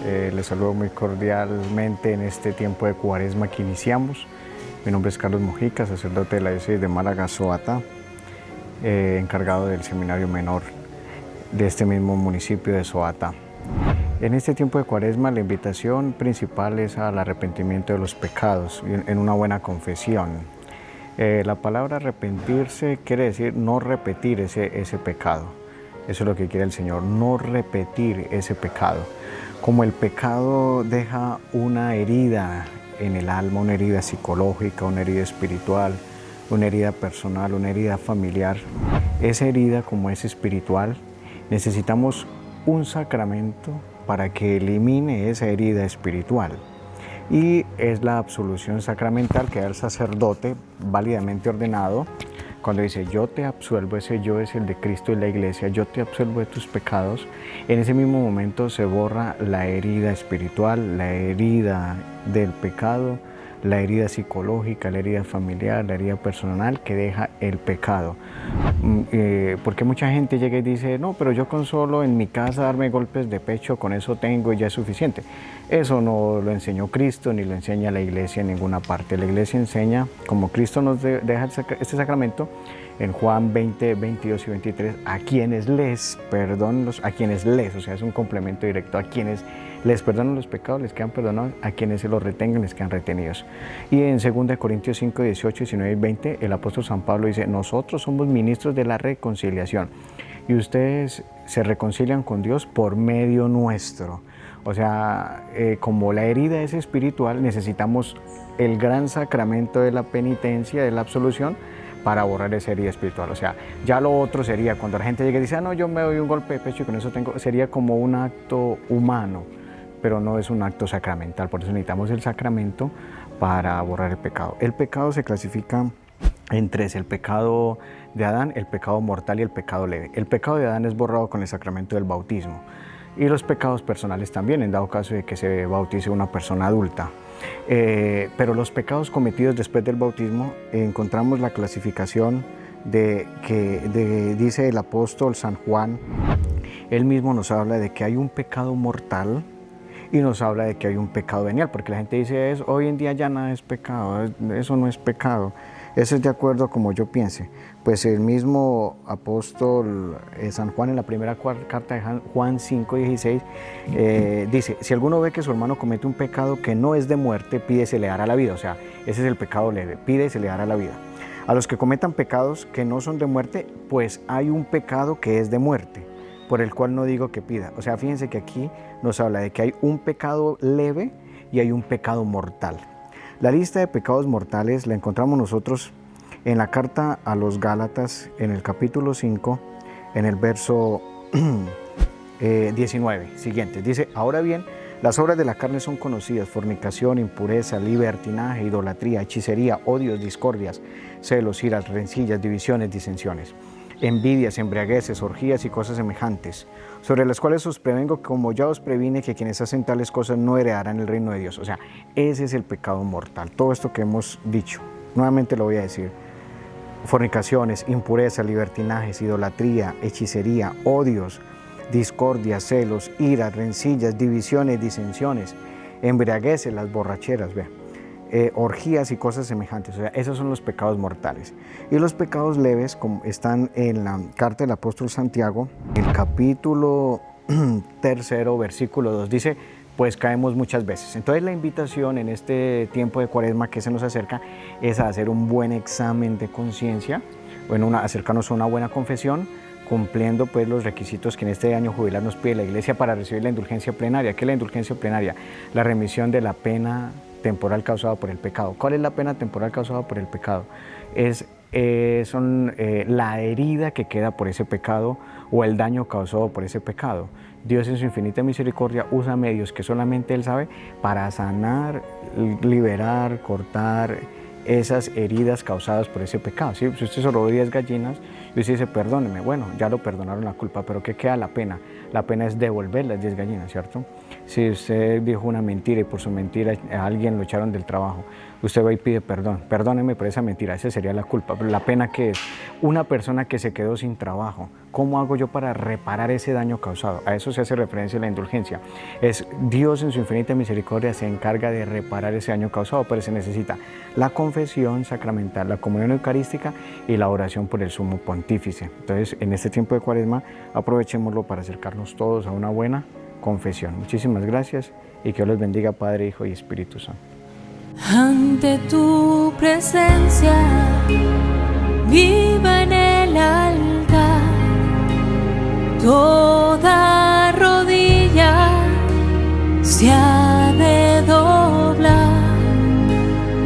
Les saludo muy cordialmente en este tiempo de Cuaresma que iniciamos. Mi nombre es Carlos Mojica, sacerdote de la diócesis de Málaga, Soata, encargado del seminario menor de este mismo municipio de Soata. En este tiempo de Cuaresma la invitación principal es al arrepentimiento de los pecados en una buena confesión. La palabra arrepentirse quiere decir no repetir ese pecado. Eso es lo que quiere el Señor, no repetir ese pecado. Como el pecado deja una herida en el alma, una herida psicológica, una herida espiritual, una herida personal, una herida familiar, esa herida, como es espiritual, necesitamos un sacramento para que elimine esa herida espiritual. Y es la absolución sacramental que da el sacerdote válidamente ordenado cuando dice yo te absuelvo, ese yo es el de Cristo y la Iglesia, yo te absuelvo de tus pecados. En ese mismo momento se borra la herida espiritual, la herida del pecado, la herida psicológica, la herida familiar, la herida personal que deja el pecado. Porque mucha gente llega y dice, no, pero yo con solo en mi casa darme golpes de pecho, con eso tengo y ya es suficiente. Eso no lo enseñó Cristo ni lo enseña la Iglesia en ninguna parte. La Iglesia enseña, como Cristo nos deja este sacramento, en Juan 20, 22 y 23, a quienes les perdonan a quienes les, o sea, es un complemento directo, a quienes les perdonan los pecados, les quedan perdonados, a quienes se los retengan, les quedan retenidos. Y en 2 Corintios 5, 18, 19 y 20, el apóstol San Pablo dice, nosotros somos ministros de la reconciliación y ustedes se reconcilian con Dios por medio nuestro. O sea, como la herida es espiritual, necesitamos el gran sacramento de la penitencia, de la absolución, para borrar esa herida espiritual. O sea, ya lo otro sería cuando la gente llega y dice, no, yo me doy un golpe de pecho y con eso tengo, sería como un acto humano, pero no es un acto sacramental. Por eso necesitamos el sacramento para borrar el pecado. El pecado se clasifica en tres: el pecado de Adán, el pecado mortal y el pecado leve. El pecado de Adán es borrado con el sacramento del bautismo. Y los pecados personales también, en dado caso de que se bautice una persona adulta. Pero los pecados cometidos después del bautismo, encontramos la clasificación dice el apóstol San Juan. Él mismo nos habla de que hay un pecado mortal y nos habla de que hay un pecado venial, porque la gente dice, hoy en día ya nada es pecado, eso no es pecado. Eso es de acuerdo a como yo piense. Pues el mismo apóstol San Juan, en la primera carta de Juan 5:16, dice, si alguno ve que su hermano comete un pecado que no es de muerte, pide y se le dará la vida. O sea, ese es el pecado leve, pide y se le dará la vida. A los que cometan pecados que no son de muerte, pues hay un pecado que es de muerte, por el cual no digo que pida. O sea, fíjense que aquí nos habla de que hay un pecado leve y hay un pecado mortal. La lista de pecados mortales la encontramos nosotros en la carta a los Gálatas, en el capítulo 5, en el verso 19, siguiente. Dice, ahora bien, las obras de la carne son conocidas: fornicación, impureza, libertinaje, idolatría, hechicería, odios, discordias, celos, iras, rencillas, divisiones, disensiones, envidias, embriagueces, orgías y cosas semejantes, sobre las cuales os prevengo, como ya os previne, que quienes hacen tales cosas no heredarán el reino de Dios. O sea, ese es el pecado mortal. Todo esto que hemos dicho, nuevamente lo voy a decir: fornicaciones, impureza, libertinajes, idolatría, hechicería, odios, discordias, celos, iras, rencillas, divisiones, disensiones, embriagueces, las borracheras, orgías y cosas semejantes. O sea, esos son los pecados mortales. Y los pecados leves, como están en la carta del apóstol Santiago, el capítulo 3, versículo 2, dice, pues caemos muchas veces. Entonces la invitación en este tiempo de Cuaresma que se nos acerca es a hacer un buen examen de conciencia, acercarnos a una buena confesión, cumpliendo pues los requisitos que en este año jubilar nos pide la Iglesia para recibir la indulgencia plenaria. ¿Qué es la indulgencia plenaria? La remisión de la pena temporal causada por el pecado. ¿Cuál es la pena temporal causada por el pecado? Son la herida que queda por ese pecado o el daño causado por ese pecado. Dios en su infinita misericordia usa medios que solamente Él sabe para sanar, liberar, cortar esas heridas causadas por ese pecado. ¿Sí? Si usted se robó 10 gallinas y usted dice, perdóneme, bueno, ya lo perdonaron la culpa, pero ¿qué queda la pena? La pena es devolver las 10 gallinas, ¿cierto? Si usted dijo una mentira y por su mentira a alguien lo echaron del trabajo, usted va y pide perdón, perdóneme por esa mentira, esa sería la culpa. Pero la pena, que es una persona que se quedó sin trabajo ¿cómo hago yo para reparar ese daño causado? A eso se hace referencia en la indulgencia. Es Dios en su infinita misericordia se encarga de reparar ese daño causado, pero se necesita la confesión sacramental, la comunión eucarística y la oración por el sumo pontífice. Entonces, en este tiempo de Cuaresma, aprovechémoslo para acercarnos todos a una buena confesión. Muchísimas gracias y que Dios los bendiga, Padre, Hijo y Espíritu Santo. Ante tu presencia, viva en